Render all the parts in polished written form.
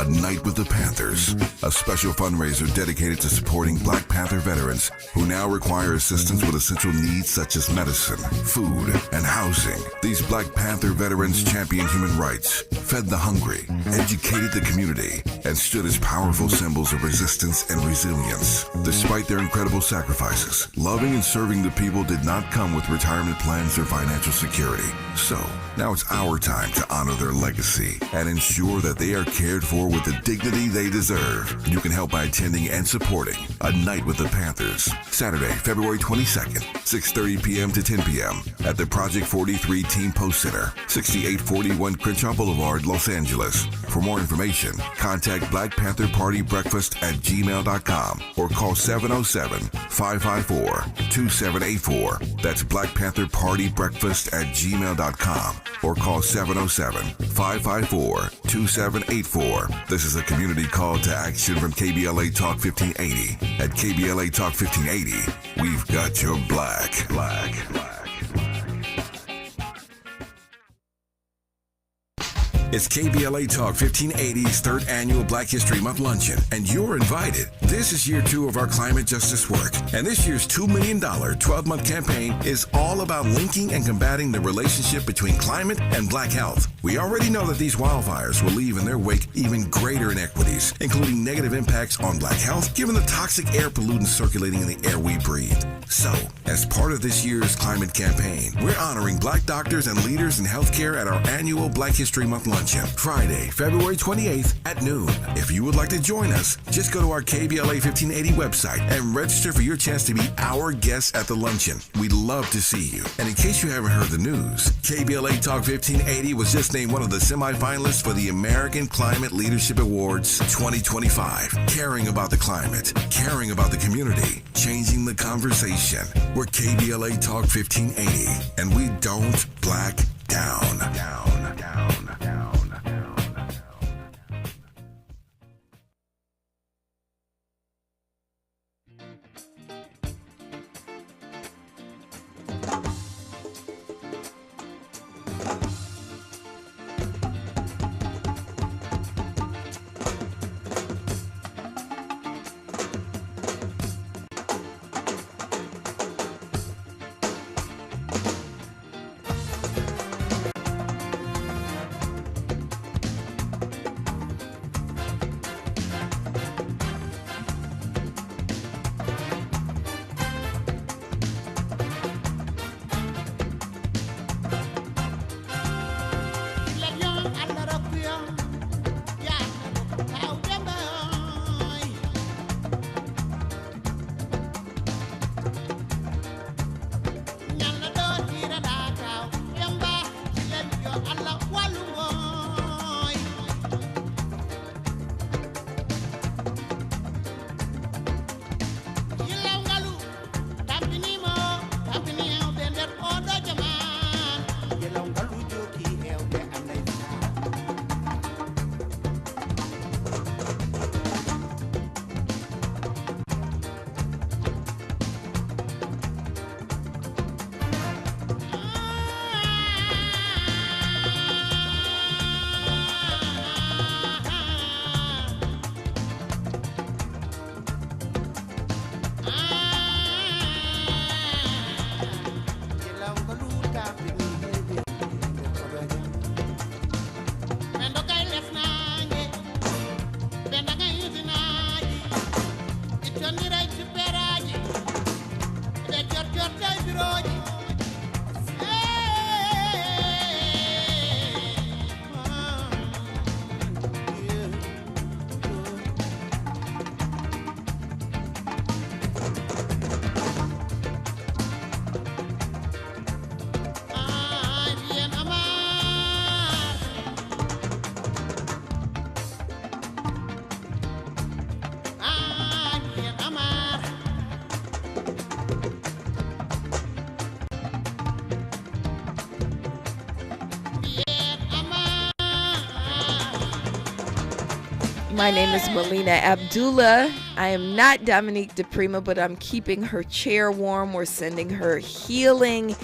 A Night with the Panthers, a special fundraiser dedicated to supporting Black Panther veterans who now require assistance with essential needs such as medicine, food, and housing. These Black Panther veterans championed human rights, fed the hungry, educated the community, and stood as powerful symbols of resistance and resilience. Despite their incredible sacrifices, loving and serving the people did not come with retirement plans or financial security. So, now it's our time to honor their legacy and ensure that they are cared for with the dignity they deserve. You can help by attending and supporting A Night with the Panthers, Saturday, February 22nd, 6:30 p.m. to 10 p.m. at the Project 43 Team Post Center, 6841 Crenshaw Boulevard, Los Angeles. For more information, contact Black Panther Party Breakfast at gmail.com or call 707-554-2784. That's Black Panther Party Breakfast at gmail.com or call 707-554-2784. This is a community call to action from KBLA Talk 1580. At KBLA Talk 1580, we've got your black. It's KBLA Talk 1580's third annual Black History Month luncheon, and you're invited. This is year 2 of our climate justice work, and this year's $2 million 12-month campaign is all about linking and combating the relationship between climate and black health. We already know that these wildfires will leave in their wake even greater inequities, including negative impacts on black health, given the toxic air pollutants circulating in the air we breathe. So, as part of this year's climate campaign, we're honoring black doctors and leaders in healthcare at our annual Black History Month luncheon, Friday, February 28th at noon. If you would like to join us, just go to our KBLA 1580 website and register for your chance to be our guest at the luncheon. We'd love to see you. And in case you haven't heard the news, KBLA Talk 1580 was just named one of the semifinalists for the American Climate Leadership Awards 2025. Caring about the climate, caring about the community, changing the conversation. We're KBLA Talk 1580, and we don't black down. My name is Melina. Abdullah. I am not Dominique DiPrima, but I'm keeping her chair warm. We're sending her healing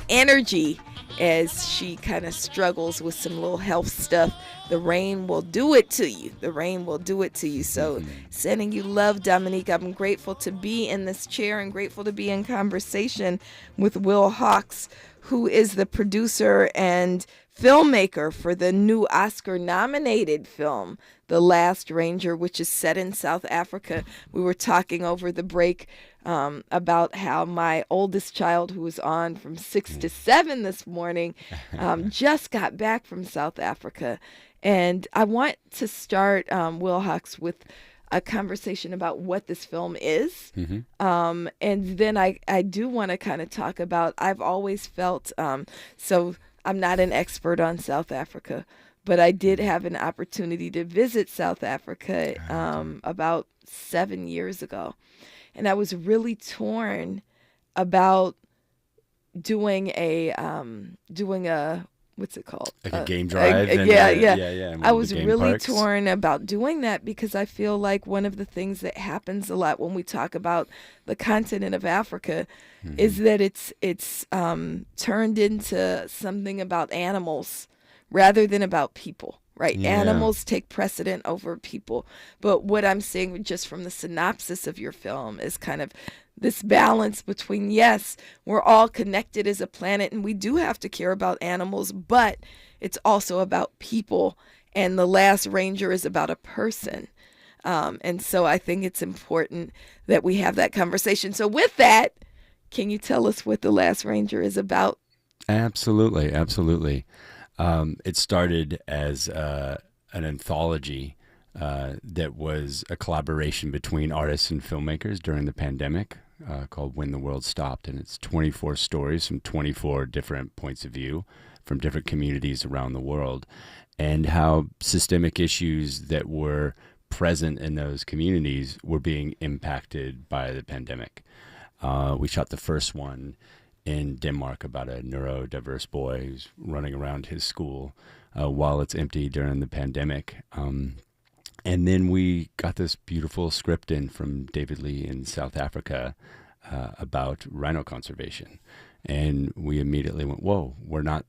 energy as she kind of struggles with some little health stuff. The rain will do it to you. The rain will do it to you. So sending you love, Dominique. I'm grateful to be in this chair and grateful to be in conversation with Will Hawks, who is the producer and filmmaker for the new Oscar-nominated film, The Last Ranger, which is set in South Africa. We were talking over the break about how my oldest child, who was on from 6 to 7 this morning, just got back from South Africa. And I want to start, Will Hawks, with a conversation about what this film is. And then I do want to kind of talk about, I've always felt, so I'm not an expert on South Africa, but I did have an opportunity to visit South Africa about 7 years ago. And I was really torn about doing a what's it called? Like a game drive? Yeah. I was really torn about doing that because I feel like one of the things that happens a lot when we talk about the continent of Africa is that it's turned into something about animals rather than about people. Right. Yeah. Animals take precedent over people. But what I'm saying just from the synopsis of your film is kind of this balance between, yes, we're all connected as a planet and we do have to care about animals, but it's also about people. And The Last Ranger is about a person. And so I think it's important that we have that conversation. So with that, can you tell us what The Last Ranger is about? Absolutely. Absolutely. It started as an anthology that was a collaboration between artists and filmmakers during the pandemic called When the World Stopped. And it's 24 stories from 24 different points of view from different communities around the world, and how systemic issues that were present in those communities were being impacted by the pandemic. We shot the first one in Denmark about a neurodiverse boy who's running around his school while it's empty during the pandemic. And then we got this beautiful script in from David Lee in South Africa about rhino conservation. And we immediately went, whoa, we're not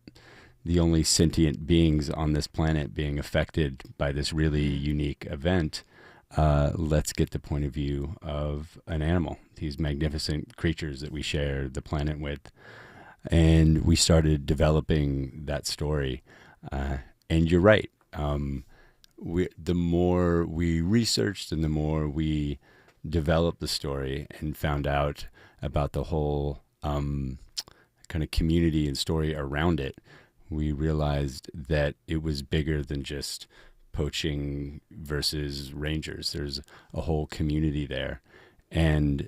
the only sentient beings on this planet being affected by this really unique event. Let's get the point of view of an animal, these magnificent creatures that we share the planet with. And we started developing that story. And you're right. The more we researched and the more we developed the story and found out about the whole kind of community and story around it, we realized that it was bigger than just poaching versus rangers. There's a whole community there. And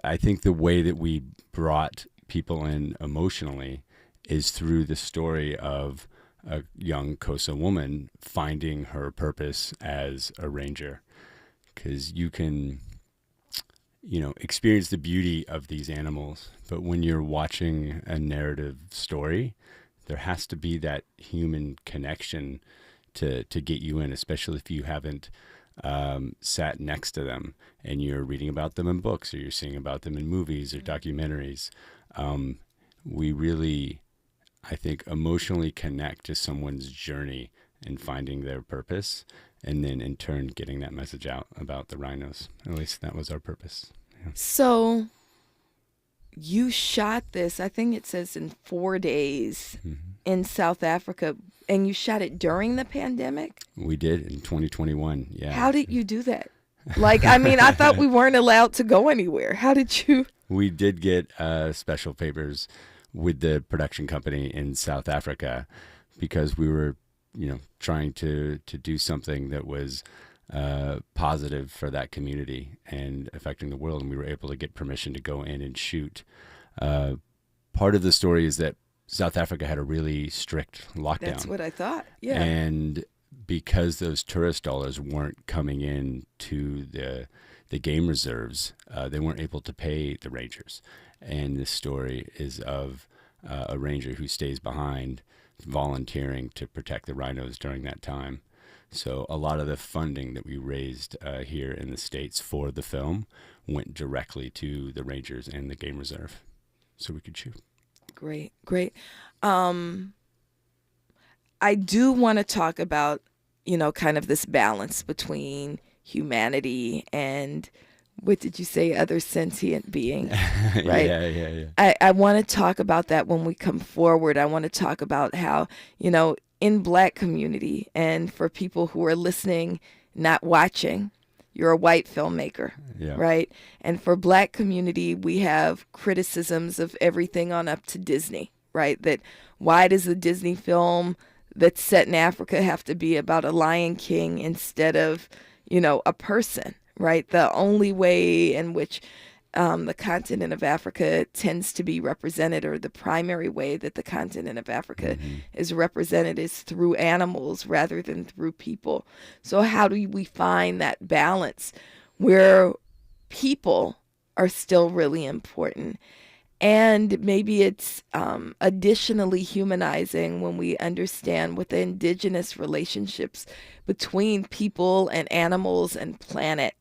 I think the way that we brought people in emotionally is through the story of a young Xhosa woman finding her purpose as a ranger. Because you can, experience the beauty of these animals, but when you're watching a narrative story, there has to be that human connection to get you in, especially if you haven't sat next to them and you're reading about them in books or you're seeing about them in movies or documentaries. We really, I think, emotionally connect to someone's journey in finding their purpose, and then in turn getting that message out about the rhinos. At least that was our purpose. Yeah. So you shot this, I think it says in 4 days in South Africa, and you shot it during the pandemic? We did in 2021, yeah. How did you do that? I thought we weren't allowed to go anywhere. How did you? We did get special papers with the production company in South Africa because we were, trying to do something that was positive for that community and affecting the world. And we were able to get permission to go in and shoot. Part of the story is that South Africa had a really strict lockdown. That's what I thought. Yeah. And because those tourist dollars weren't coming in to the game reserves, they weren't able to pay the rangers. And this story is of a ranger who stays behind volunteering to protect the rhinos during that time. So a lot of the funding that we raised here in the States for the film went directly to the rangers and the game reserve so we could shoot. Great, great. I do want to talk about, kind of this balance between humanity and, what did you say, other sentient being, right? Yeah. I want to talk about that when we come forward. I want to talk about how, in Black community, and for people who are listening, not watching, you're a white filmmaker, right? And for Black community, we have criticisms of everything on up to Disney, right? That why does the Disney film that's set in Africa have to be about a Lion King instead of, a person, right? The only way in which the continent of Africa tends to be represented, or the primary way that the continent of Africa is represented, is through animals rather than through people. So how do we find that balance where people are still really important? And maybe it's additionally humanizing when we understand what the indigenous relationships between people and animals and planet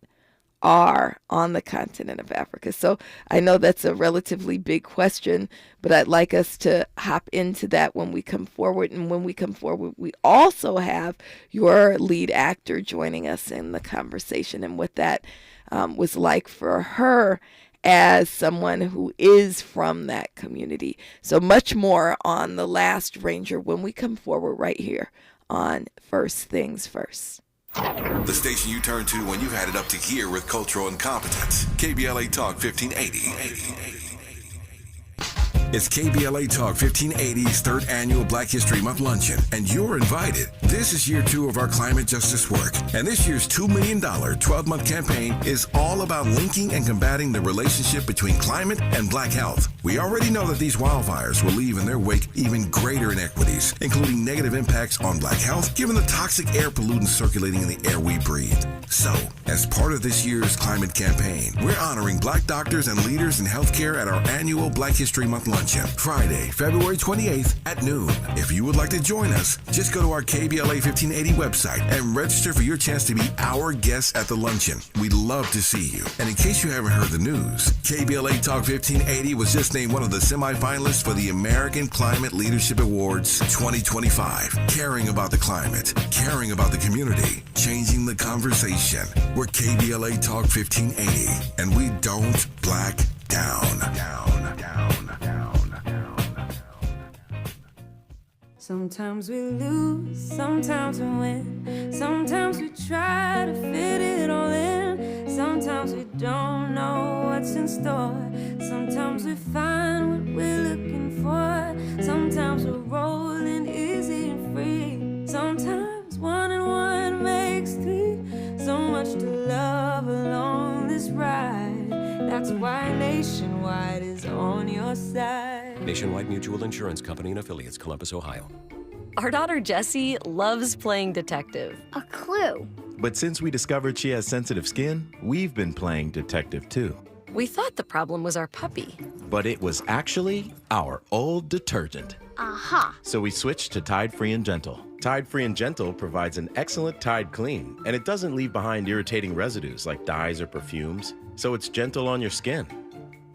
are on the continent of Africa. So I know that's a relatively big question, but I'd like us to hop into that when we come forward. And when we come forward, we also have your lead actor joining us in the conversation, and what that was like for her as someone who is from that community. So much more on The Last Ranger when we come forward right here on First Things First. The station you turn to when you've had it up to here with cultural incompetence. KBLA Talk 1580. It's KBLA Talk 1580's third annual Black History Month luncheon, and you're invited. This is year 2 of our climate justice work, and this year's $2 million 12-month campaign is all about linking and combating the relationship between climate and Black health. We already know that these wildfires will leave in their wake even greater inequities, including negative impacts on Black health, given the toxic air pollutants circulating in the air we breathe. So, as part of this year's climate campaign, we're honoring Black doctors and leaders in healthcare at our annual Black History Month luncheon, Friday, February 28th at noon. If you would like to join us, just go to our KBLA 1580 website and register for your chance to be our guest at the luncheon. We'd love to see you. And in case you haven't heard the news, KBLA Talk 1580 was just named one of the semifinalists for the American Climate Leadership Awards 2025. Caring about the climate, caring about the community, changing the conversation. We're KBLA Talk 1580, and we don't black down. Sometimes we lose, sometimes we win. Sometimes we try to fit it all in. Sometimes we don't know what's in store. Sometimes we find what we're looking for. Sometimes we're rolling easy and free. Sometimes 1 and 1 makes 3. So much to love along this ride. That's why Nationwide is on your side. Nationwide Mutual Insurance Company and Affiliates, Columbus, Ohio. Our daughter Jessie loves playing detective. A clue. But since we discovered she has sensitive skin, we've been playing detective too. We thought the problem was our puppy. But it was actually our old detergent. Aha. So we switched to Tide Free and Gentle. Tide Free and Gentle provides an excellent Tide clean, and it doesn't leave behind irritating residues like dyes or perfumes, so it's gentle on your skin.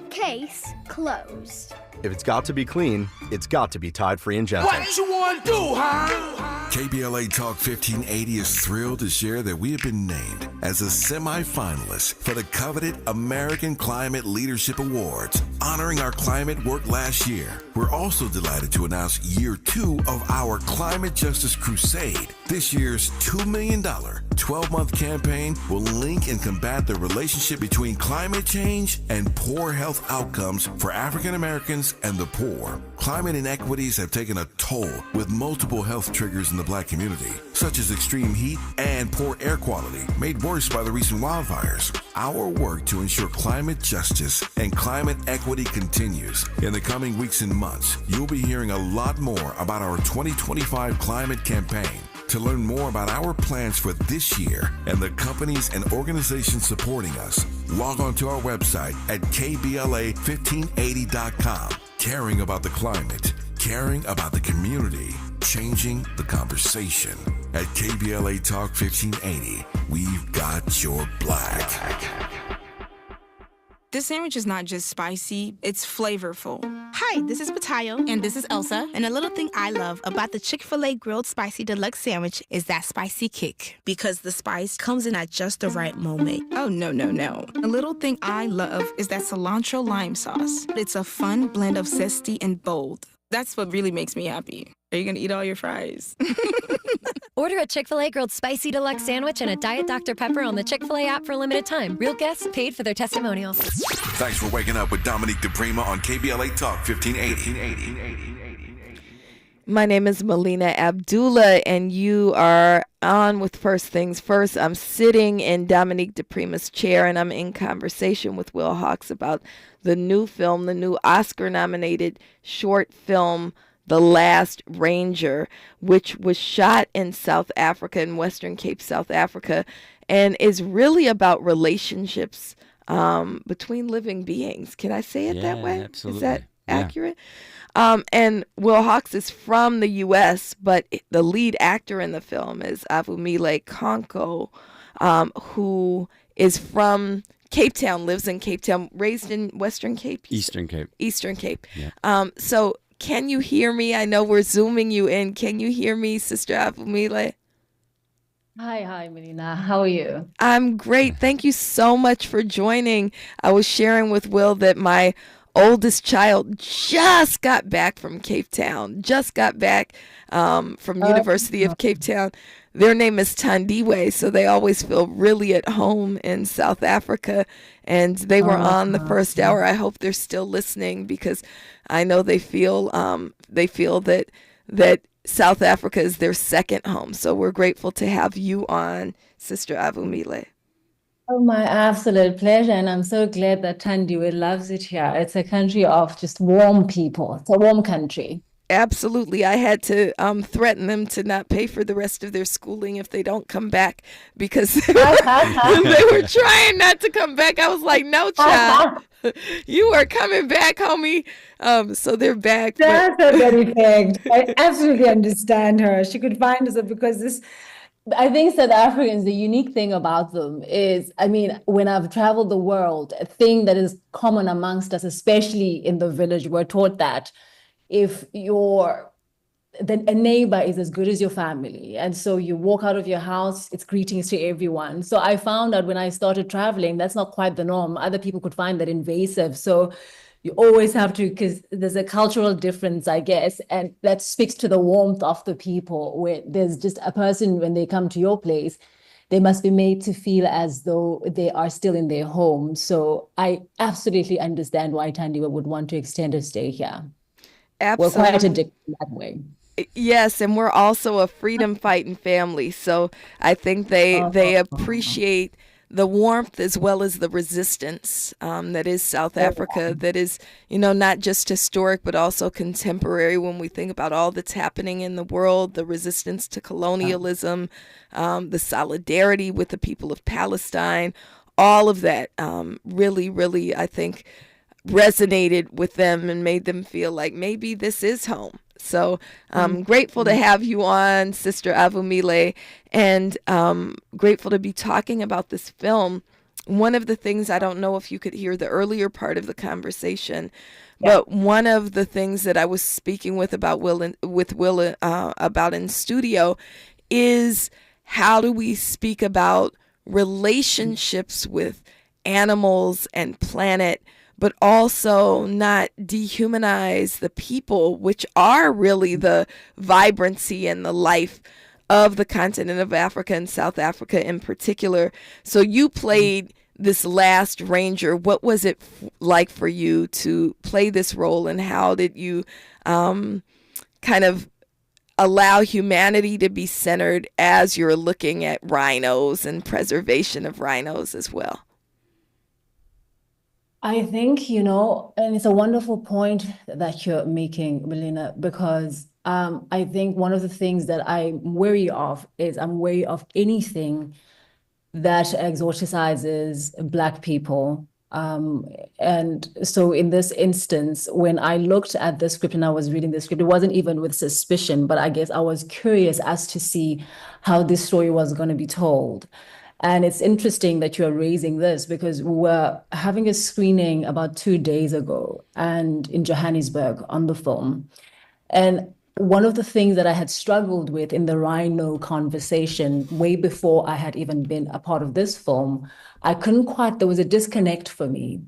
Case closed. If it's got to be clean, it's got to be Tide Free and Gentle. What you want to do, huh? KBLA Talk 1580 is thrilled to share that we have been named as a semifinalist for the coveted American Climate Leadership Awards, honoring our climate work last year. We're also delighted to announce year 2 of our Climate Justice Crusade. This year's $2 million 12-month campaign will link and combat the relationship between climate change and poor health outcomes for African Americans and the poor. Climate inequities have taken a toll with multiple health triggers in the Black community, such as extreme heat and poor air quality, made worse by the recent wildfires. Our work to ensure climate justice and climate equity continues. In the coming weeks and months, you'll be hearing a lot more about our 2025 climate campaign. To learn more about our plans for this year and the companies and organizations supporting us, log on to our website at kbla1580.com. Caring about the climate, caring about the community, changing the conversation. At KBLA Talk 1580, we've got your black. This sandwich is not just spicy, it's flavorful. Hi, this is Matayo. And this is Elsa. And a little thing I love about the Chick-fil-A Grilled Spicy Deluxe Sandwich is that spicy kick. Because the spice comes in at just the right moment. Oh, no. A little thing I love is that cilantro lime sauce. It's a fun blend of zesty and bold. That's what really makes me happy. Are you gonna eat all your fries? Order a Chick-fil-A Grilled Spicy Deluxe Sandwich and a Diet Dr. Pepper on the Chick-fil-A app for a limited time. Real guests paid for their testimonials. Thanks for waking up with Dominique DiPrima on KBLA Talk 1580. My name is Melina Abdullah, and you are on with First Things First. I'm sitting in Dominique DiPrima's chair, and I'm in conversation with Will Hawks about the new film, the new Oscar-nominated short film, The Last Ranger, which was shot in South Africa, in Western Cape, South Africa, and is really about relationships between living beings. Can I say it that way? Absolutely. Is that accurate? And Will Hawks is from the U.S., but the lead actor in the film is Avumile Konko, who is from Cape Town, lives in Cape Town, raised in Western Cape? Eastern Cape. Eastern Cape. Yeah. So can you hear me? I know we're zooming you in. Can you hear me, Sister Avumile? Hi, Melina. How are you? I'm great. Thank you so much for joining. I was sharing with Will that my oldest child just got back from Cape Town, from University of Cape Town. Their name is Tandiwe, so they always feel really at home in South Africa. And they were on the first hour. I hope they're still listening, because I know they feel that South Africa is their second home. So we're grateful to have you on, Sister Avumile. Oh, my absolute pleasure. And I'm so glad that Tandiwe loves it here. It's a country of just warm people. It's a warm country. Absolutely. I had to threaten them to not pay for the rest of their schooling if they don't come back, because they were trying not to come back. I was like, no, child, you are coming back, homie. So they're back. That's a very fact. I absolutely understand her. She could find us because I think South Africans, the unique thing about them is, when I've traveled the world, a thing that is common amongst us, especially in the village, we're taught that if a neighbor is as good as your family. And so you walk out of your house, it's greetings to everyone. So I found out when I started traveling, that's not quite the norm. Other people could find that invasive. So you always have to, because there's a cultural difference, I guess, and that speaks to the warmth of the people, where there's just a person, when they come to your place, they must be made to feel as though they are still in their home. So I absolutely understand why Tandiwe would want to extend a stay here. Absolutely. We're quite addicted that way. Yes, and we're also a freedom fighting family. So I think they appreciate the warmth as well as the resistance that is South Africa, that is, not just historic, but also contemporary when we think about all that's happening in the world, the resistance to colonialism, the solidarity with the people of Palestine, all of that really, really, I think, resonated with them and made them feel like maybe this is home. So I'm grateful to have you on, Sister Avumile, and grateful to be talking about this film. One of the things, I don't know if you could hear the earlier part of the conversation, but one of the things that I was speaking with Will about in studio is, how do we speak about relationships with animals and planet, but also not dehumanize the people, which are really the vibrancy and the life of the continent of Africa and South Africa in particular. So you played this last ranger. What was it like for you to play this role, and how did you kind of allow humanity to be centered as you're looking at rhinos and preservation of rhinos as well? I think, and it's a wonderful point that you're making, Melina, because I think one of the things that I'm wary of is anything that exoticizes Black people. And so in this instance, when I looked at the script and I was reading the script, it wasn't even with suspicion, but I guess I was curious as to see how this story was going to be told. And it's interesting that you're raising this because we were having a screening about 2 days ago and in Johannesburg on the film. And one of the things that I had struggled with in the rhino conversation way before I had even been a part of this film, there was a disconnect for me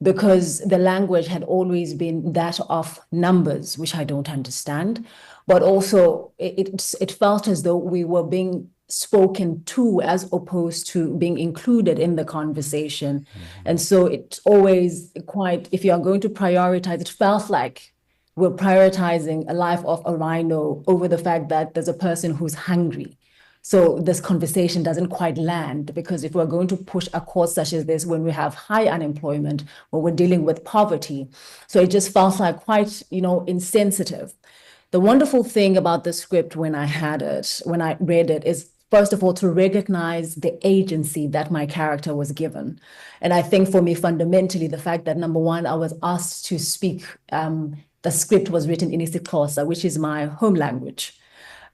because the language had always been that of numbers, which I don't understand. But also it felt as though we were being spoken to as opposed to being included in the conversation. Mm-hmm. And so it's always if you are going to prioritize, it felt like we're prioritizing a life of a rhino over the fact that there's a person who's hungry. So this conversation doesn't quite land, because if we're going to push a cause such as this when we have high unemployment, when we're dealing with poverty, so it just felt like quite, insensitive. The wonderful thing about the script when I read it, is first of all, to recognize the agency that my character was given. And I think for me, fundamentally, the fact that, number one, I was asked to speak, the script was written in isiXhosa, which is my home language.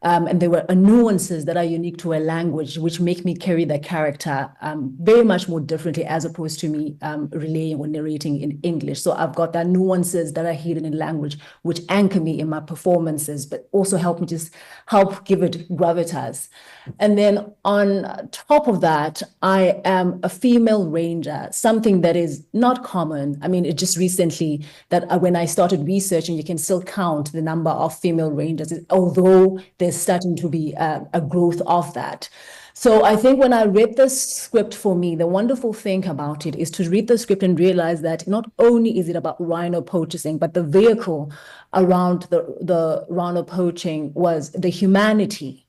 And there were nuances that are unique to a language, which make me carry the character very much more differently, as opposed to me relaying or narrating in English. So I've got that nuances that are hidden in language, which anchor me in my performances, but also help give it gravitas. And then on top of that, I am a female ranger, something that is not common. I mean, it just recently that when I started researching, you can still count the number of female rangers, although there's starting to be a growth of that. So I think when I read this script, for me, the wonderful thing about it is to read the script and realize that not only is it about rhino poaching, but the vehicle around the rhino poaching was the humanity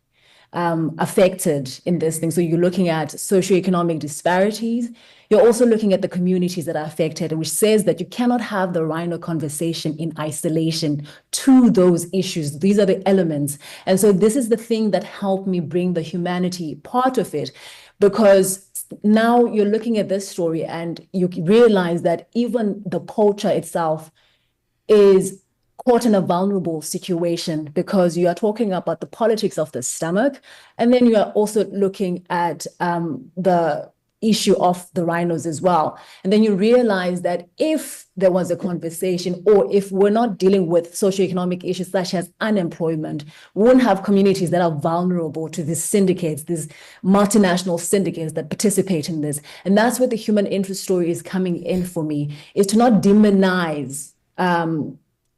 affected in this thing. So you're looking at socioeconomic disparities. You're also looking at the communities that are affected, which says that you cannot have the rhino conversation in isolation to those issues. These are the elements. And so this is the thing that helped me bring the humanity part of it, because now you're looking at this story and you realize that even the poacher itself is caught in a vulnerable situation, because you are talking about the politics of the stomach, and then you are also looking at the issue of the rhinos as well. And then you realize that if there was a conversation, or if we're not dealing with socioeconomic issues such as unemployment, we wouldn't have communities that are vulnerable to these syndicates, these multinational syndicates that participate in this. And that's where the human interest story is coming in for me, is to not demonize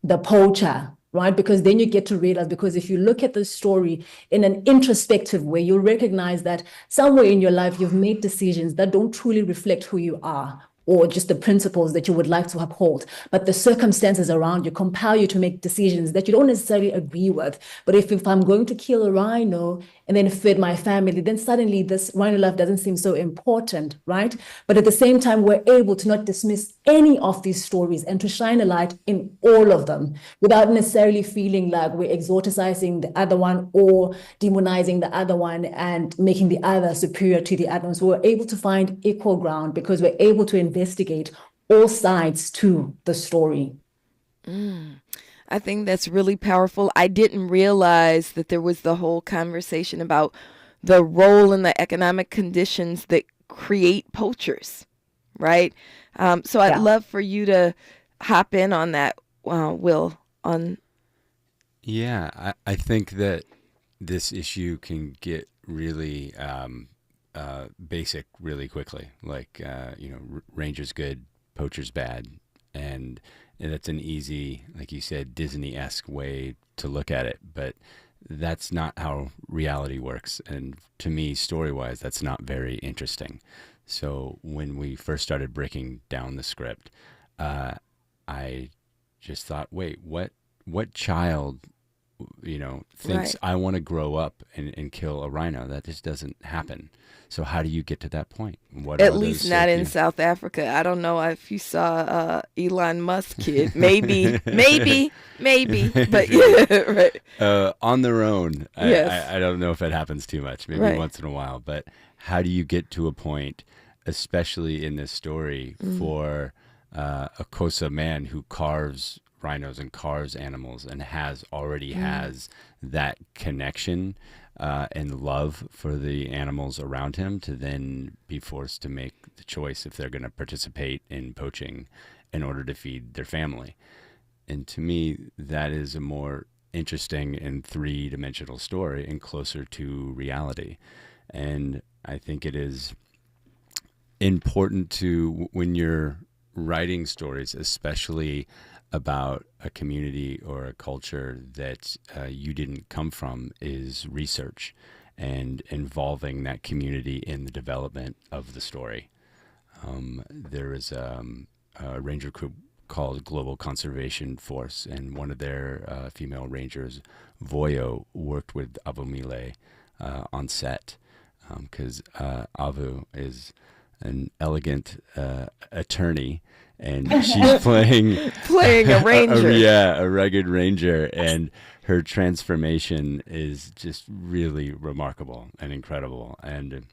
the poacher, right? Because then you get to realize, because if you look at the story in an introspective way, you'll recognize that somewhere in your life, you've made decisions that don't truly reflect who you are, or just the principles that you would like to uphold. But the circumstances around you compel you to make decisions that you don't necessarily agree with. But if I'm going to kill a rhino and then feed my family, then suddenly this rhino life doesn't seem so important, right? But at the same time, we're able to not dismiss any of these stories and to shine a light in all of them without necessarily feeling like we're exoticizing the other one or demonizing the other one and making the other superior to the other one. So we're able to find equal ground because we're able to investigate all sides to the story. I think that's really powerful. I didn't realize that there was the whole conversation about the role and the economic conditions that create poachers, right? So I'd love for you to hop in on that, Will. Yeah, I think that this issue can get really basic really quickly. Like, ranger's good, poacher's bad. And that's an easy, like you said, Disney-esque way to look at it. But that's not how reality works. And to me, story-wise, that's not very interesting. So when we first started breaking down the script, I just thought, wait, what child, thinks I want to grow up and kill a rhino? That just doesn't happen. So how do you get to that point? At least not in South Africa. I don't know if you saw Elon Musk kid. Maybe, but yeah, right. On their own, yes. I don't know if it happens too much, maybe once in a while. But how do you get to a point, especially in this story, for a Xhosa man who carves rhinos and carves animals and has that connection and love for the animals around him, to then be forced to make the choice if they're going to participate in poaching in order to feed their family. And to me, that is a more interesting and three-dimensional story and closer to reality. And I think it is important to, when you're writing stories, especially about a community or a culture that you didn't come from, is research and involving that community in the development of the story. There is a ranger group called Global Conservation Force, and one of their female rangers, Voyo, worked with Avumile on set, because Avu is an elegant attorney, and she's playing a ranger. a rugged ranger, and her transformation is just really remarkable and incredible. And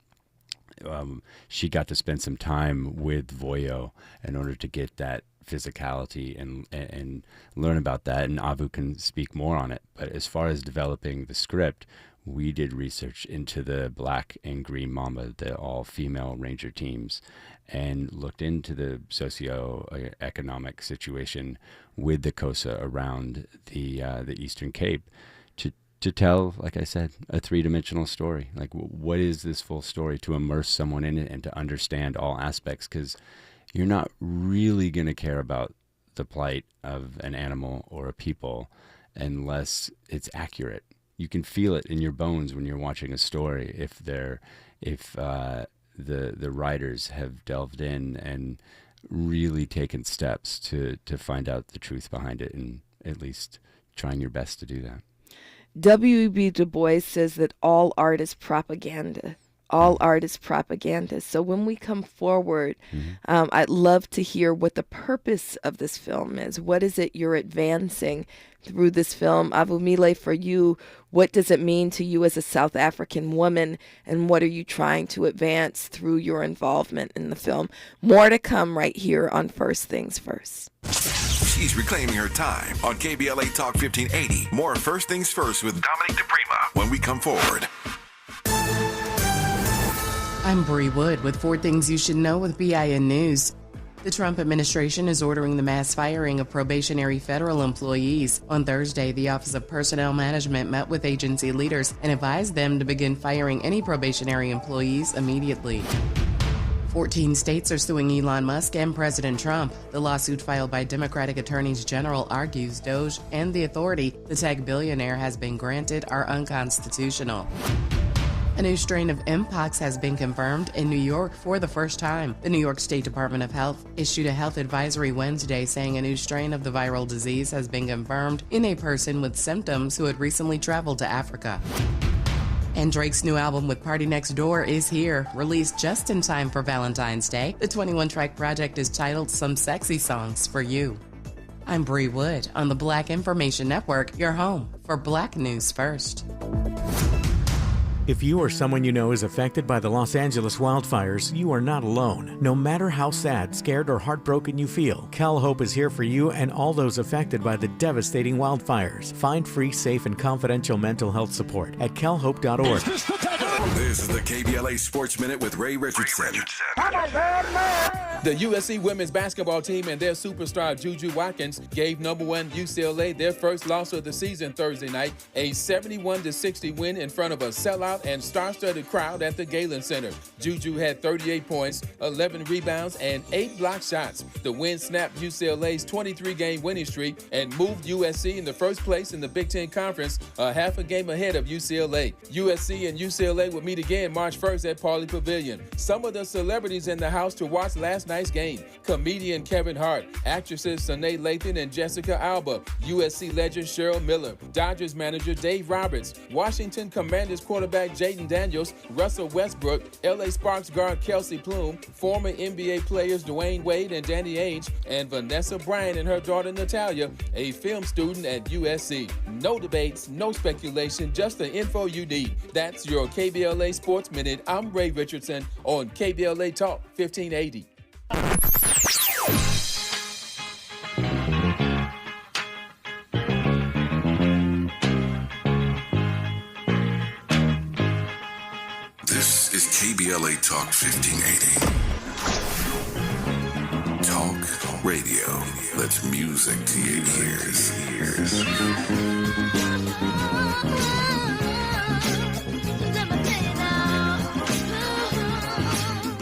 she got to spend some time with Voyo in order to get that physicality and learn about that, and Avu can speak more on it. But as far as developing the script, we did research into the Black and Green Mamba, the all-female ranger teams, and looked into the socio-economic situation with the Xhosa around the Eastern Cape to tell, like I said, a three-dimensional story. Like, what is this full story, to immerse someone in it and to understand all aspects, because you're not really going to care about the plight of an animal or a people unless it's accurate. You can feel it in your bones when you're watching a story if the writers have delved in and really taken steps to find out the truth behind it, and at least trying your best to do that. W.E.B. Du Bois says that all art is propaganda. All art is propaganda. So when we come forward, I'd love to hear what the purpose of this film is. What is it you're advancing through this film? Avumile, for you, what does it mean to you as a South African woman, and what are you trying to advance through your involvement in the film? More to come right here on First Things First. She's reclaiming her time on KBLA Talk 1580. More First Things First with Dominique DiPrima when we come forward. I'm Bree Wood with 4 Things You Should Know with BIN News. The Trump administration is ordering the mass firing of probationary federal employees. On Thursday, the Office of Personnel Management met with agency leaders and advised them to begin firing any probationary employees immediately. 14 states are suing Elon Musk and President Trump. The lawsuit filed by Democratic attorneys general argues DOJ and the authority the tech billionaire has been granted are unconstitutional. A new strain of Mpox has been confirmed in New York for the first time. The New York State Department of Health issued a health advisory Wednesday saying a new strain of the viral disease has been confirmed in a person with symptoms who had recently traveled to Africa. And Drake's new album with Party Next Door is here, released just in time for Valentine's Day. The 21-track project is titled Some Sexy Songs for You. I'm Bree Wood on the Black Information Network, your home for Black News First. If you or someone you know is affected by the Los Angeles wildfires, you are not alone. No matter how sad, scared, or heartbroken you feel, CalHope is here for you and all those affected by the devastating wildfires. Find free, safe, and confidential mental health support at calhope.org. This is the KBLA Sports Minute with Ray Richardson. The USC women's basketball team and their superstar Juju Watkins gave #1 UCLA their first loss of the season Thursday night, a 71-60 win in front of a sellout and star-studded crowd at the Galen Center. Juju had 38 points, 11 rebounds, and 8 block shots. The win snapped UCLA's 23-game winning streak and moved USC in the first place in the Big Ten Conference, a half a game ahead of UCLA. USC and UCLA will meet again March 1st at Pauley Pavilion. Some of the celebrities in the house to watch last night's game: comedian Kevin Hart, actresses Sanaa Lathan and Jessica Alba, USC legend Cheryl Miller, Dodgers manager Dave Roberts, Washington Commanders quarterback Jaden Daniels, Russell Westbrook, LA Sparks guard Kelsey Plume, former NBA players Dwayne Wade and Danny Ainge, and Vanessa Bryant and her daughter Natalia, a film student at USC. No debates, no speculation, just the info you need. That's your KBLA Sports Minute. I'm Ray Richardson on KBLA Talk 1580. KBLA Talk 1580. Talk radio. That's music to your ears.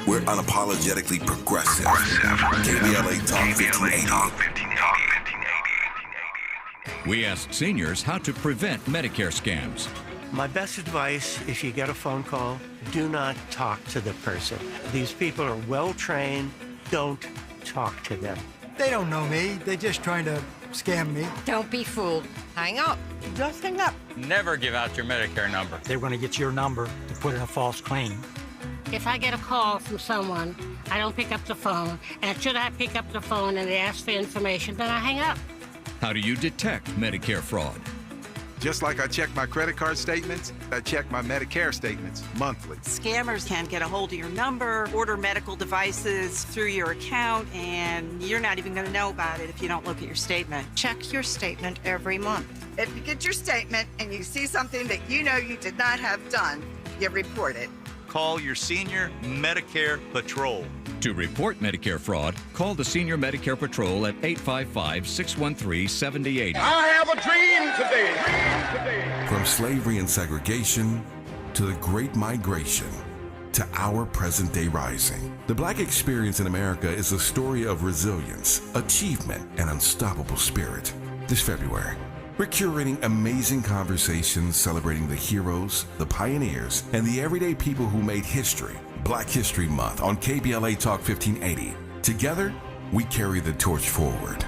We're unapologetically progressive. KBLA Talk 1580. We ask seniors how to prevent Medicare scams. My best advice, if you get a phone call, do not talk to the person. These people are well trained. Don't talk to them. They don't know me. They're just trying to scam me. Don't be fooled. Hang up. Just hang up. Never give out your Medicare number. They're going to get your number to put in a false claim. If I get a call from someone, I don't pick up the phone. And should I pick up the phone and they ask for information, then I hang up. How do you detect Medicare fraud? Just like I check my credit card statements, I check my Medicare statements monthly. Scammers can get a hold of your number, order medical devices through your account, and you're not even going to know about it if you don't look at your statement. Check your statement every month. If you get your statement and you see something that you know you did not have done, you report it. Call your senior Medicare Patrol. To report Medicare fraud, call the Senior Medicare Patrol at 855-613-7080. I have a dream today. From slavery and segregation to the Great Migration to our present day rising, the Black experience in America is a story of resilience, achievement, and unstoppable spirit. This February, we're curating amazing conversations celebrating the heroes, the pioneers, and the everyday people who made history. Black History Month on KBLA Talk 1580. Together, we carry the torch forward.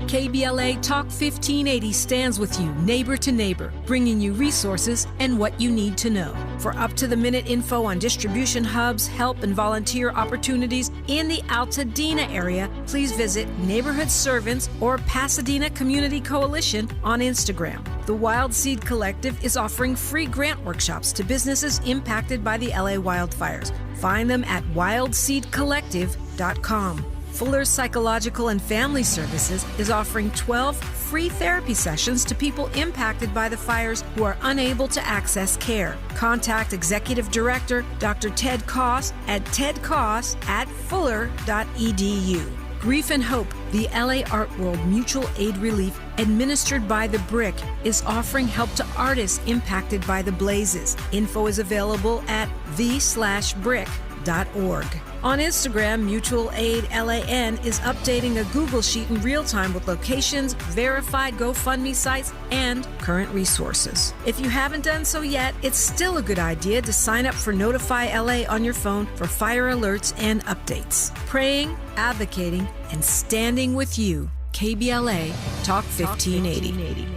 KBLA Talk 1580 stands with you, neighbor to neighbor, bringing you resources and what you need to know. For up-to-the-minute info on distribution hubs, help, and volunteer opportunities in the Altadena area, please visit Neighborhood Servants or Pasadena Community Coalition on Instagram. The Wild Seed Collective is offering free grant workshops to businesses impacted by the LA wildfires. Find them at wildseedcollective.com. Fuller's Psychological and Family Services is offering 12 free therapy sessions to people impacted by the fires who are unable to access care. Contact Executive Director Dr. Ted Koss at tedkoss@fuller.edu. Grief and Hope, the LA Art World Mutual Aid Relief administered by The Brick, is offering help to artists impacted by the blazes. Info is available at the/brick.org. On Instagram, Mutual Aid LAN is updating a Google Sheet in real time with locations, verified GoFundMe sites, and current resources. If you haven't done so yet, it's still a good idea to sign up for Notify LA on your phone for fire alerts and updates. Praying, advocating, and standing with you. KBLA Talk 1580.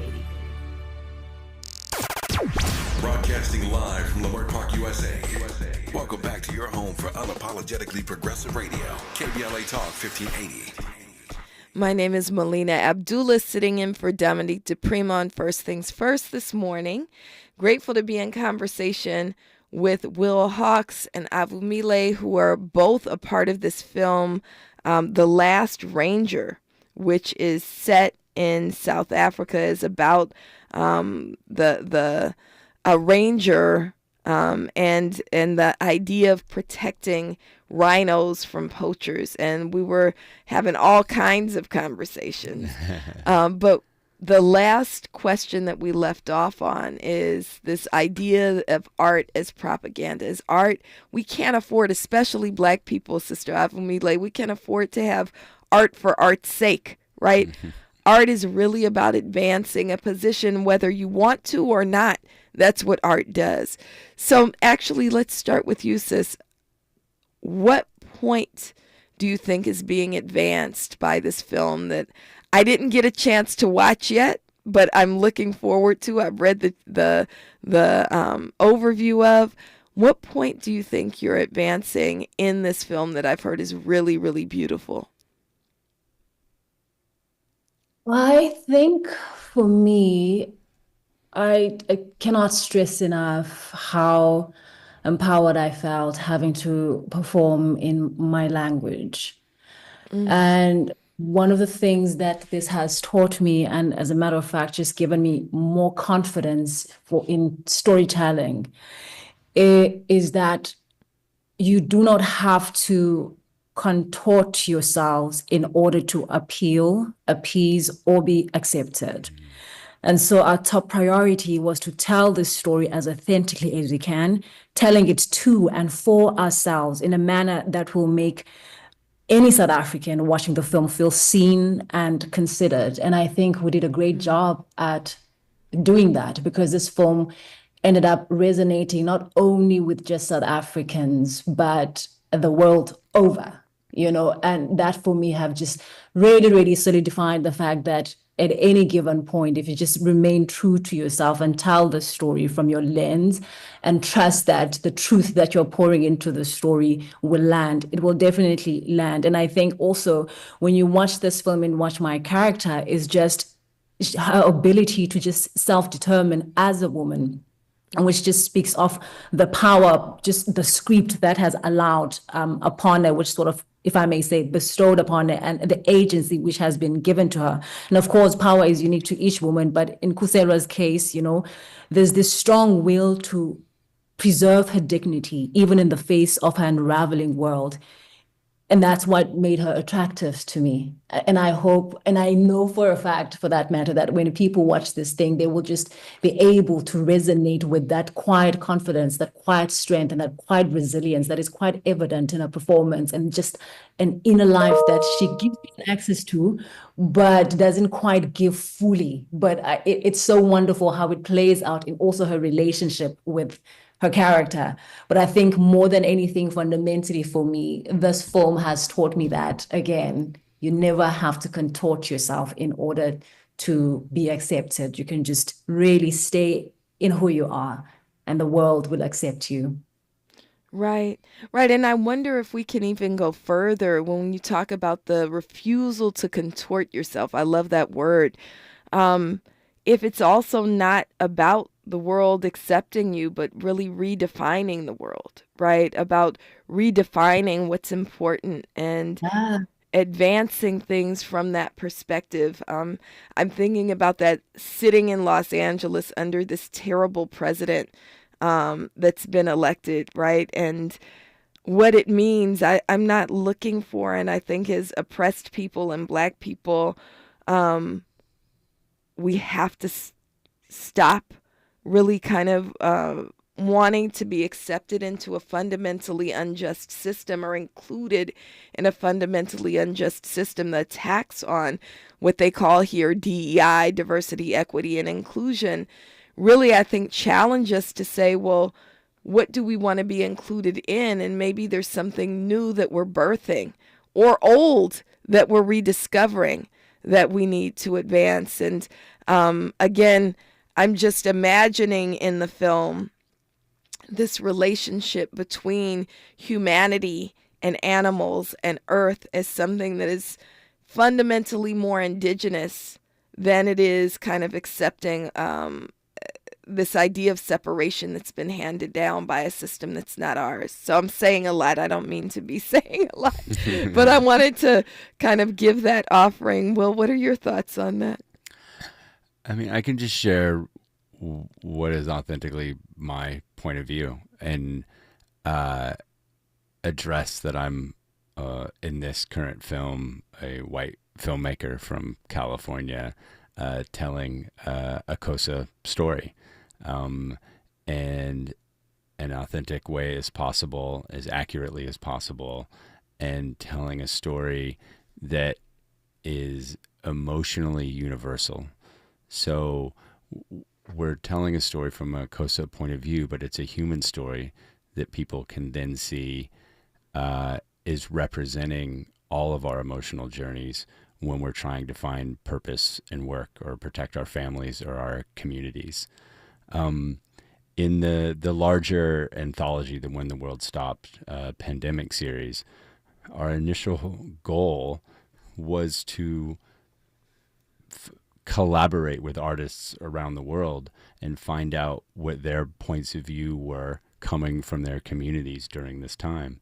Broadcasting live from Leimert Park, USA. Welcome back to your home for unapologetically progressive radio, KBLA Talk 1580. My name is Melina. Abdullah sitting in for Dominique DiPrima on First Things First this morning. Grateful to be in conversation with Will Hawks and Avumile, who are both a part of this film, The Last Ranger, which is set in South Africa, is about a ranger and the idea of protecting rhinos from poachers. And we were having all kinds of conversations. But the last question that we left off on is this idea of art as propaganda. As art, we can't afford, especially Black people, Sister Avumile, we can't afford to have art for art's sake, right? Art is really about advancing a position, whether you want to or not. That's what art does. So actually, let's start with you, sis. What point do you think is being advanced by this film that I didn't get a chance to watch yet, but I'm looking forward to? I've read the overview of. What point do you think you're advancing in this film that I've heard is really, really beautiful? I think for me, I cannot stress enough how empowered I felt having to perform in my language. And one of the things that this has taught me, and as a matter of fact, just given me more confidence in storytelling, is that you do not have to contort yourselves in order to appeal, appease, or be accepted. And so our top priority was to tell this story as authentically as we can, telling it to and for ourselves in a manner that will make any South African watching the film feel seen and considered. And I think we did a great job at doing that, because this film ended up resonating not only with just South Africans, but the world over, and that for me have just really, really solidified the fact that at any given point, if you just remain true to yourself and tell the story from your lens and trust that the truth that you're pouring into the story will land, it will definitely land. And I think also when you watch this film and watch my character is just her ability to just self-determine as a woman, and which just speaks of the power, just the script that has allowed upon her, which sort of, if I may say, bestowed upon her, and the agency which has been given to her. And of course, power is unique to each woman, but in Kusera's case, there's this strong will to preserve her dignity, even in the face of her unraveling world. And that's what made her attractive to me. And I hope, and I know for a fact, for that matter, that when people watch this thing, they will just be able to resonate with that quiet confidence, that quiet strength, and that quiet resilience that is quite evident in her performance, and just an inner life that she gives access to, but doesn't quite give fully. But it's so wonderful how it plays out in also her relationship with her character. But I think more than anything, fundamentally for me, this film has taught me that, again, you never have to contort yourself in order to be accepted. You can just really stay in who you are, and the world will accept you. Right. And I wonder if we can even go further when you talk about the refusal to contort yourself. I love that word. If it's also not about the world accepting you, but really redefining the world, right? About redefining what's important and advancing things from that perspective. I'm thinking about that, sitting in Los Angeles under this terrible president that's been elected, right? And what it means, I'm not looking for, and I think as oppressed people and Black people, we have to stop really kind of wanting to be accepted into a fundamentally unjust system, or included in a fundamentally unjust system. The attacks on what they call here DEI, diversity, equity, and inclusion, really, I think, challenge us to say, well, what do we want to be included in? And maybe there's something new that we're birthing, or old that we're rediscovering, that we need to advance. And again, I'm just imagining in the film this relationship between humanity and animals and Earth as something that is fundamentally more indigenous than it is kind of accepting this idea of separation that's been handed down by a system that's not ours. So I'm saying a lot. I don't mean to be saying a lot, but I wanted to kind of give that offering. Will, what are your thoughts on that? I mean, I can just share what is authentically my point of view, and address that I'm in this current film a white filmmaker from California telling a Xhosa story in an authentic way as possible, as accurately as possible, and telling a story that is emotionally universal. So we're telling a story from a Xhosa point of view, but it's a human story that people can then see is representing all of our emotional journeys when we're trying to find purpose in work, or protect our families or our communities. In the larger anthology, the When the World Stopped pandemic series, our initial goal was to collaborate with artists around the world and find out what their points of view were coming from their communities during this time.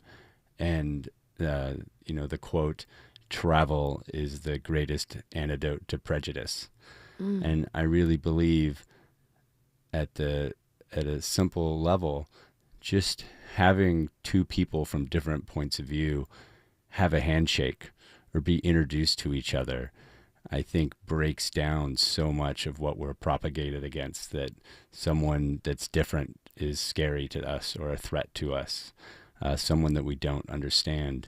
And, the quote, travel is the greatest antidote to prejudice. Mm. And I really believe at a simple level, just having two people from different points of view have a handshake or be introduced to each other, I think breaks down so much of what we're propagated against, that someone that's different is scary to us or a threat to us, someone that we don't understand.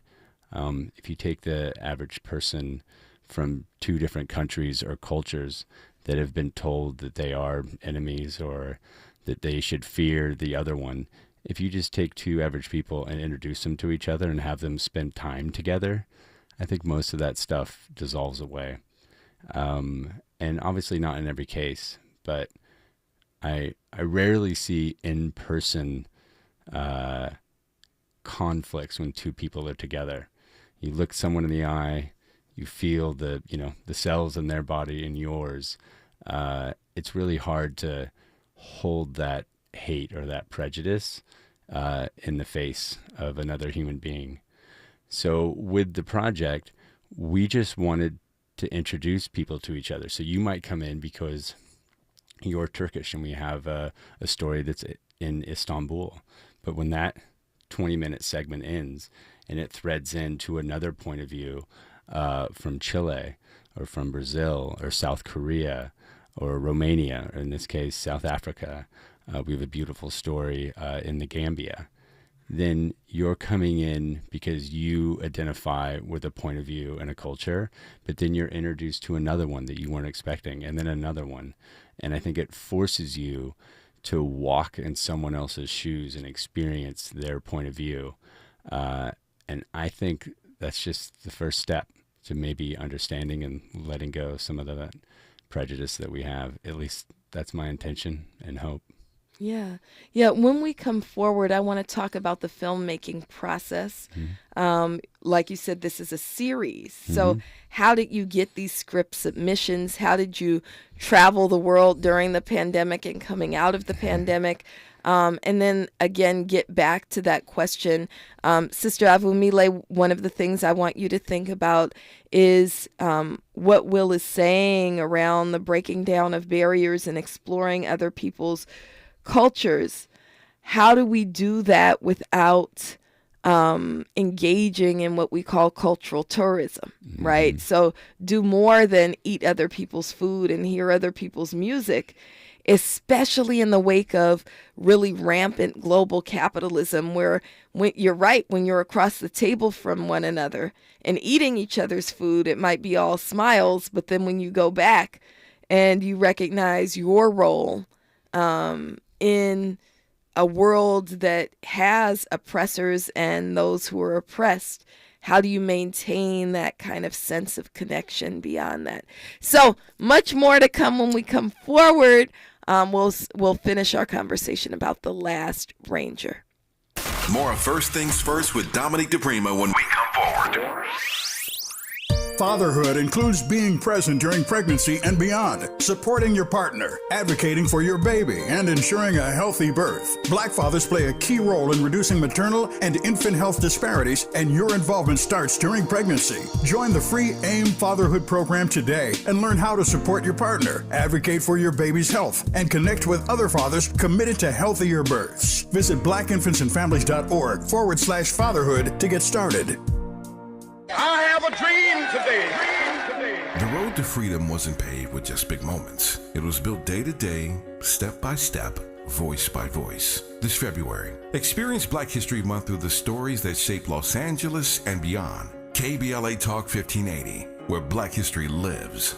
If you take the average person from two different countries or cultures that have been told that they are enemies or that they should fear the other one, if you just take two average people and introduce them to each other and have them spend time together, I think most of that stuff dissolves away. And obviously not in every case, but I rarely see in-person conflicts when two people are together. You look someone in the eye, you feel the cells in their body in yours. It's really hard to hold that hate or that prejudice in the face of another human being. So with the project, we just wanted to introduce people to each other. So you might come in because you're Turkish and we have a story that's in Istanbul. But when that 20-minute segment ends and it threads into another point of view from Chile or from Brazil or South Korea or Romania, or in this case, South Africa, we have a beautiful story in the Gambia, then you're coming in because you identify with a point of view and a culture, but then you're introduced to another one that you weren't expecting, and then another one. And I think it forces you to walk in someone else's shoes and experience their point of view. And I think that's just the first step to maybe understanding and letting go some of the prejudice that we have. At least that's my intention and hope. Yeah. When we come forward, I want to talk about the filmmaking process. Mm-hmm. Like you said, this is a series. Mm-hmm. So how did you get these script submissions? How did you travel the world during the pandemic and coming out of the pandemic? And then again, get back to that question. Sister Avumile, one of the things I want you to think about is what Will is saying around the breaking down of barriers and exploring other people's cultures. How do we do that without engaging in what we call cultural tourism, mm-hmm. right? So do more than eat other people's food and hear other people's music, especially in the wake of really rampant global capitalism, where when you're right, when you're across the table from one another and eating each other's food, it might be all smiles, but then when you go back and you recognize your role in a world that has oppressors and those who are oppressed, how do you maintain that kind of sense of connection beyond that? So much more to come when we come forward. We'll finish our conversation about The Last Ranger. More of First Things First with Dominique DiPrima when we come forward. Fatherhood includes being present during pregnancy and beyond, supporting your partner, advocating for your baby, and ensuring a healthy birth. Black fathers play a key role in reducing maternal and infant health disparities, and your involvement starts during pregnancy. Join the free AIM Fatherhood program today and learn how to support your partner, advocate for your baby's health, and connect with other fathers committed to healthier births. Visit blackinfantsandfamilies.org/fatherhood to get started. I have a dream today. The road to freedom wasn't paved with just big moments. It was built day to day, step by step, voice by voice. This February, experience Black History Month through the stories that shape Los Angeles and beyond. KBLA Talk 1580, where Black history lives.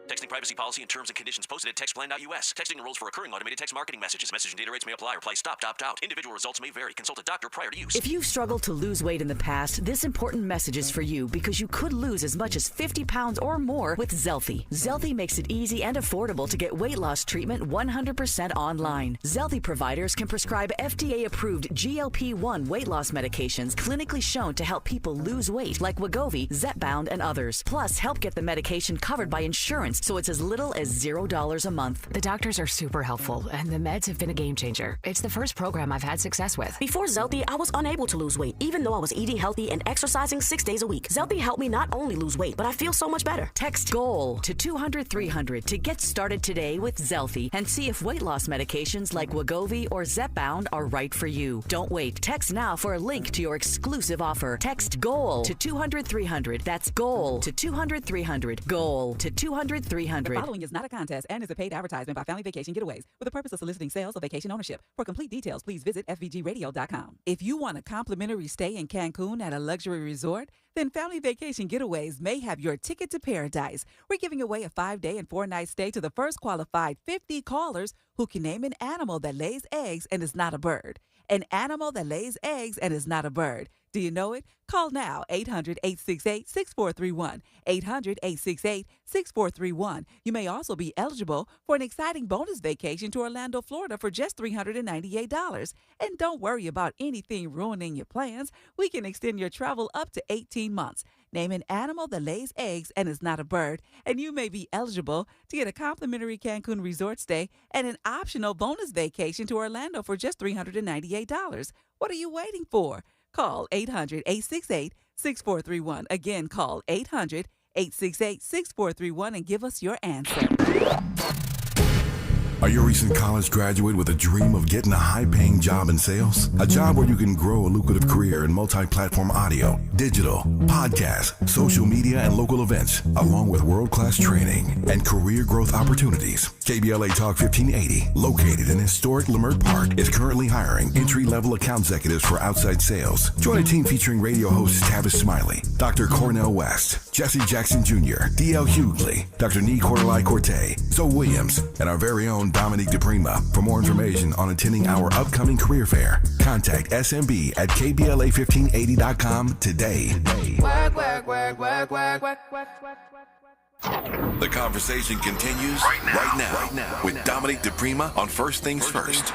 Texting privacy policy and terms and conditions posted at textplan.us. Texting enrolls for recurring automated text marketing messages. Message and data rates may apply. Reply stop, opt out. Individual results may vary. Consult a doctor prior to use. If you've struggled to lose weight in the past, this important message is for you because you could lose as much as 50 pounds or more with Zelfie. Zelfie makes it easy and affordable to get weight loss treatment 100% online. Zelfie providers can prescribe FDA-approved GLP-1 weight loss medications clinically shown to help people lose weight like Wegovy, Zepbound, and others. Plus, help get the medication covered by insurance so it's it's as little as $0 a month. The doctors are super helpful, and the meds have been a game changer. It's the first program I've had success with. Before Zelty, I was unable to lose weight, even though I was eating healthy and exercising 6 days a week. Zelty helped me not only lose weight, but I feel so much better. Text GOAL to 200-300 to get started today with Zelty and see if weight loss medications like Wegovy or Zepbound are right for you. Don't wait. Text now for a link to your exclusive offer. Text GOAL to 200-300. That's GOAL to 200-300. GOAL to 200-300. The following is not a contest and is a paid advertisement by Family Vacation Getaways for the purpose of soliciting sales of vacation ownership. For complete details, please visit fvgradio.com. If you want a complimentary stay in Cancun at a luxury resort, then Family Vacation Getaways may have your ticket to paradise. We're giving away a 5-day and 4-night stay to the first qualified 50 callers who can name an animal that lays eggs and is not a bird. An animal that lays eggs and is not a bird. Do you know it? Call now, 800-868-6431, 800-868-6431. You may also be eligible for an exciting bonus vacation to Orlando, Florida for just $398. And don't worry about anything ruining your plans. We can extend your travel up to 18 months. Name an animal that lays eggs and is not a bird, and you may be eligible to get a complimentary Cancun resort stay and an optional bonus vacation to Orlando for just $398. What are you waiting for? Call 800-868-6431. Again, call 800-868-6431 and give us your answer. Are you a recent college graduate with a dream of getting a high-paying job in sales? A job where you can grow a lucrative career in multi-platform audio, digital, podcast, social media, and local events, along with world-class training and career growth opportunities. KBLA Talk 1580, located in historic Leimert Park, is currently hiring entry-level account executives for outside sales. Join a team featuring radio hosts Tavis Smiley, Dr. Cornell West, Jesse Jackson Jr., D.L. Hughley, Dr. Nee Cordelai-Corte, Zoe Williams, and our very own Dominique DiPrima. For more information on attending our upcoming career fair, contact SMB at KBLA1580.com today. The conversation continues right now with Dominique DiPrima on First Things First.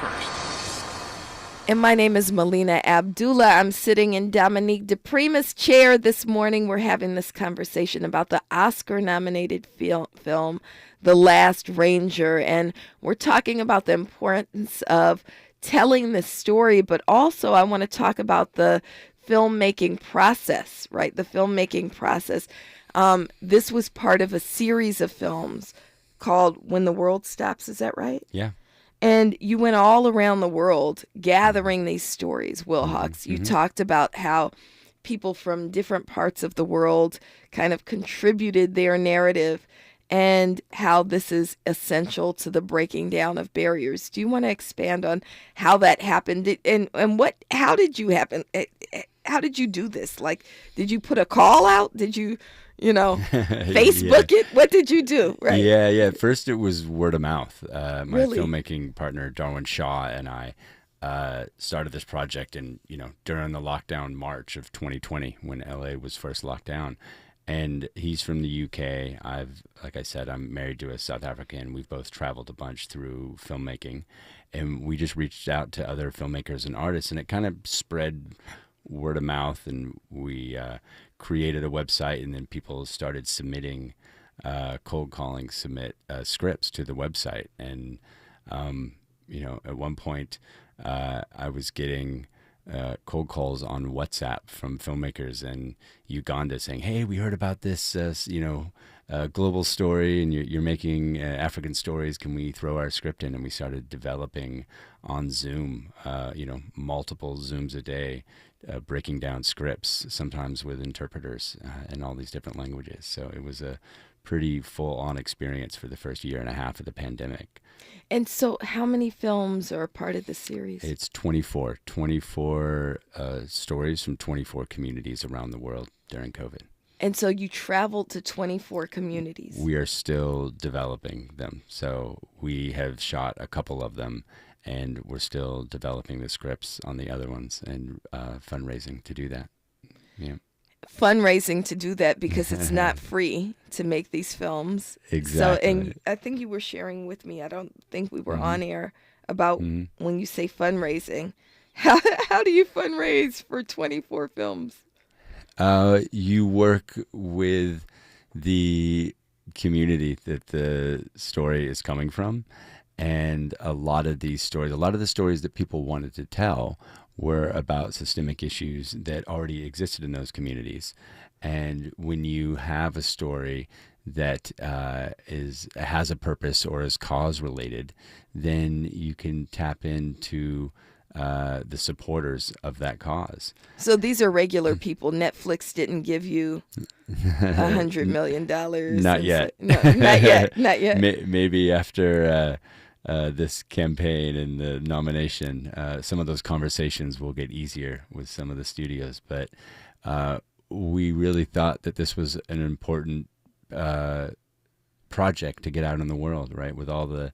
And my name is Melina Abdullah. I'm sitting in Dominique DiPrima's chair this morning. We're having this conversation about the Oscar-nominated film, The Last Ranger. And we're talking about the importance of telling this story, but also I want to talk about the filmmaking process, right? The filmmaking process. This was part of a series of films called When the World Stops. Is that right? Yeah. And you went all around the world gathering these stories, Will Hawks. You talked about how people from different parts of the world kind of contributed their narrative and how this is essential to the breaking down of barriers. Do you want to expand on how that happened and how did you happen? How did you do this? Like, did you put a call out? Did you Facebook it? What did you do? Right? Yeah. First, it was word of mouth. My Really? filmmaking partner, Darwin Shaw, and I started this project during the lockdown March of 2020 when LA was first locked down. And he's from the UK. Like I said, I'm married to a South African. We've both traveled a bunch through filmmaking. And we just reached out to other filmmakers and artists, and it kind of spread word of mouth. And we created a website, and then people started submitting, cold calling, scripts to the website. And, at one point, I was getting cold calls on WhatsApp from filmmakers in Uganda saying, "Hey, we heard about this, global story, and you're making African stories. Can we throw our script in?" And we started developing on Zoom, multiple Zooms a day, breaking down scripts, sometimes with interpreters in all these different languages. So it was a pretty full-on experience for the first year and a half of the pandemic. And so how many films are a part of the series? It's 24 stories from 24 communities around the world during COVID. And so you traveled to 24 communities. We are still developing them. So we have shot a couple of them, and we're still developing the scripts on the other ones and fundraising to do that. Yeah. Fundraising to do that because it's not free to make these films. Exactly. So, and I think you were sharing with me, I don't think we were on air, about when you say fundraising. How do you fundraise for 24 films? You work with the community that the story is coming from. And a lot of the stories that people wanted to tell were about systemic issues that already existed in those communities. And when you have a story that has a purpose or is cause related, then you can tap into the supporters of that cause. So these are regular people. Netflix didn't give you $100 million. Not yet. No, not yet. Not yet. Maybe after this campaign and the nomination, some of those conversations will get easier with some of the studios. But we really thought that this was an important project to get out in the world, right? With all the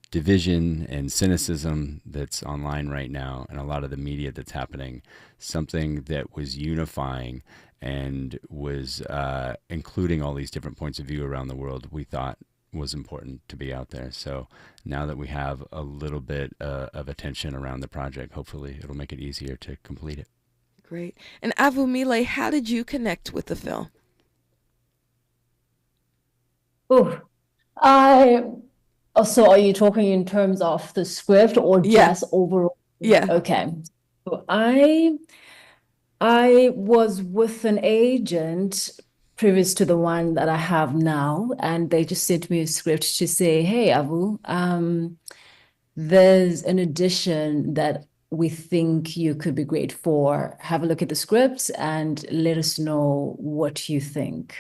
division and cynicism that's online right now, and a lot of the media that's happening, something that was unifying and was including all these different points of view around the world, we thought was important to be out there. So now that we have a little bit of attention around the project, hopefully it'll make it easier to complete it. Great. And Avumile, how did you connect with the film? So are you talking in terms of the script or just overall? Yeah. Okay. So I was with an agent previous to the one that I have now, and they just sent me a script to say, hey, Avu, there's an edition that we think you could be great for. Have a look at the script and let us know what you think.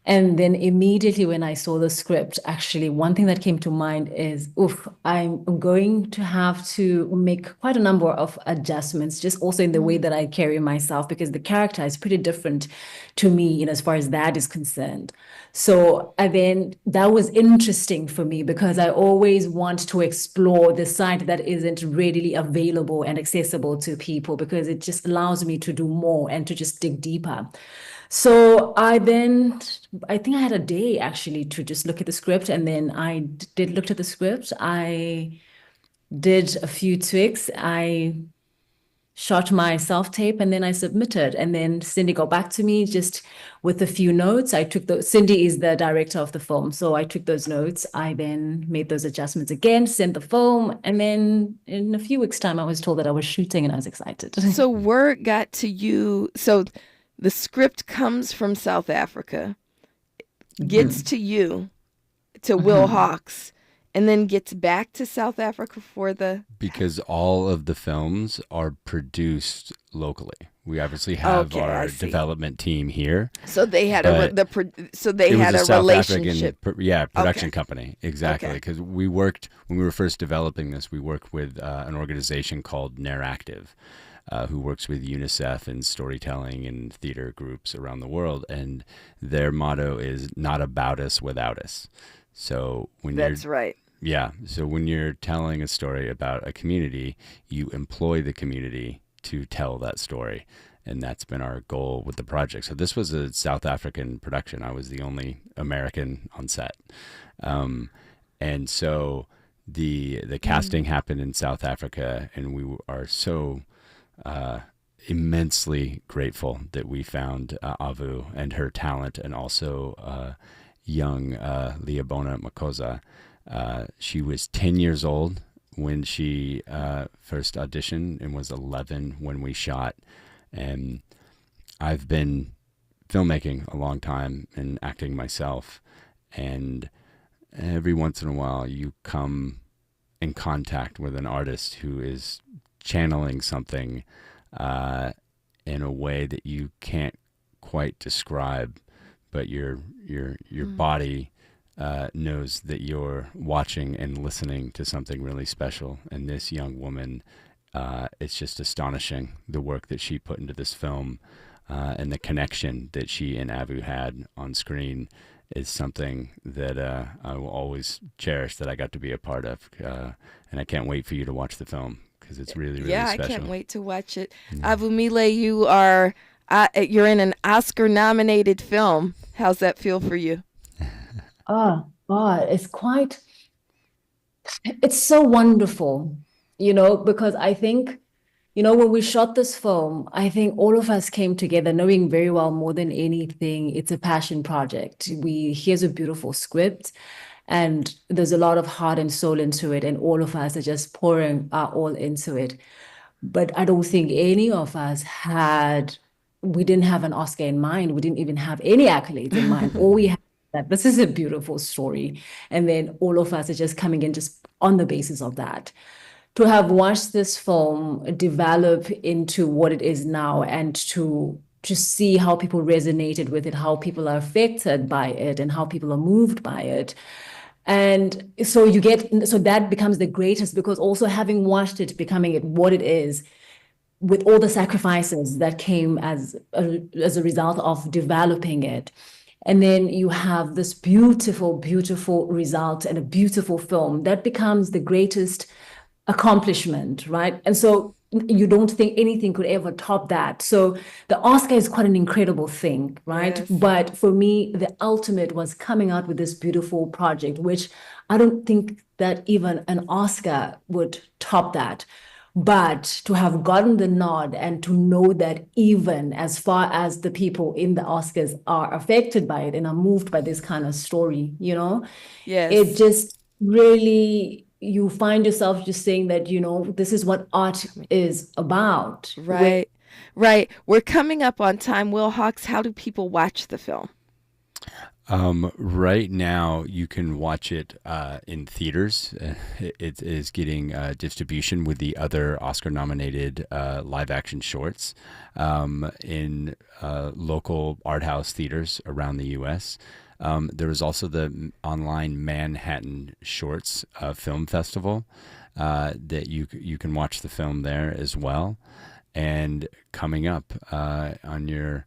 And then immediately when I saw the script, actually, one thing that came to mind is, I'm going to have to make quite a number of adjustments, just also in the way that I carry myself, because the character is pretty different to me, as far as that is concerned. So then that was interesting for me, because I always want to explore the side that isn't readily available and accessible to people, because it just allows me to do more and to just dig deeper. So I think I had a day actually to just look at the script, and then I did look at the script. I did a few tweaks. I shot my self-tape, and then I submitted. And then Cindy got back to me just with a few notes. I took those. Cindy is the director of the film, so I took those notes. I then made those adjustments again, sent the film, and then in a few weeks' time, I was told that I was shooting, and I was excited. So word got to you. So the script comes from South Africa, gets to you, to Will Hawks, and then gets back to South Africa for the... Because all of the films are produced locally. We obviously have our development team here. So they had a relationship. Production company. Exactly. Because we worked, when we were first developing this, we worked with an organization called Naractive, who works with UNICEF and storytelling and theater groups around the world. And their motto is not about us without us. So when That's right. Yeah. So when you're telling a story about a community, you employ the community to tell that story. And that's been our goal with the project. So this was a South African production. I was the only American on set. And so the casting happened in South Africa, and we are so immensely grateful that we found Avu and her talent, and also young Leabona Makosa. She was 10 years old when she first auditioned and was 11 when we shot. And I've been filmmaking a long time and acting myself. And every once in a while you come in contact with an artist who is channeling something in a way that you can't quite describe, but your body knows that you're watching and listening to something really special. And this young woman, it's just astonishing, the work that she put into this film, and the connection that she and Avu had on screen is something that I will always cherish, that I got to be a part of. And I can't wait for you to watch the film, because it's really, really special. Yeah, I can't wait to watch it. Yeah. Avumile, you're in an Oscar-nominated film. How's that feel for you? Oh, God, it's so wonderful, because I think, You know, when we shot this film, I think all of us came together knowing very well more than anything, it's a passion project. Here's a beautiful script and there's a lot of heart and soul into it. And all of us are just pouring our all into it. But I don't think any of us we didn't have an Oscar in mind. We didn't even have any accolades in mind. All we had that this is a beautiful story. And then all of us are just coming in just on the basis of that. To have watched this film develop into what it is now and to see how people resonated with it, how people are affected by it and how people are moved by it. And so that becomes the greatest, because also having watched it, becoming it what it is, with all the sacrifices that came as a result of developing it. And then you have this beautiful, beautiful result and a beautiful film that becomes the greatest accomplishment, right? And so you don't think anything could ever top that. So the Oscar is quite an incredible thing, right? Yes. But for me, the ultimate was coming out with this beautiful project, which I don't think that even an Oscar would top that. But to have gotten the nod and to know that even as far as the people in the Oscars are affected by it and are moved by this kind of story, you know, yes, it just really, you find yourself just saying that, you know, this is what art is about. Right, right. We're coming up on time. Will Hawks, how do people watch the film? Right now, you can watch it in theaters. It is getting distribution with the other Oscar-nominated live-action shorts in local art house theaters around the U.S. There is also the online Manhattan Shorts Film Festival that you can watch the film there as well. And coming up on your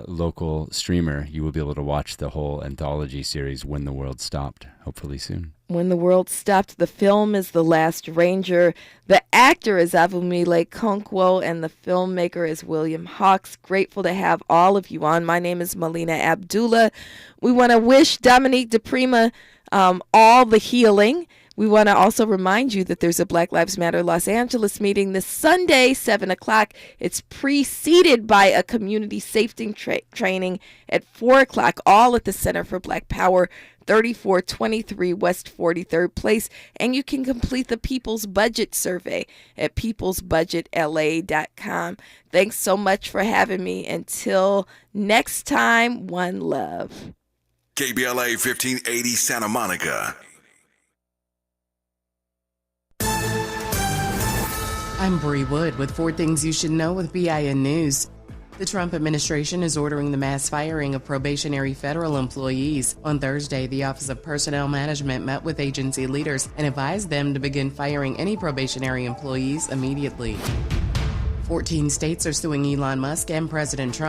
local streamer, you will be able to watch the whole anthology series When the World Stopped, hopefully soon. When the World Stopped. The film is The Last Ranger. The actor is Avumile Konkwo, and the filmmaker is William Hawks. Grateful to have all of you on. My name is Melina Abdullah. We want to wish Dominique DiPrima all the healing. We want to also remind you that there's a Black Lives Matter Los Angeles meeting this Sunday, 7 o'clock. It's preceded by a community safety training at 4 o'clock, all at the Center for Black Power, 3423 West 43rd Place. And you can complete the People's Budget Survey at peoplesbudgetla.com. Thanks so much for having me. Until next time, one love. KBLA 1580 Santa Monica. I'm Bree Wood with 4 Things You Should Know with BIN News. The Trump administration is ordering the mass firing of probationary federal employees. On Thursday, the Office of Personnel Management met with agency leaders and advised them to begin firing any probationary employees immediately. 14 states are suing Elon Musk and President Trump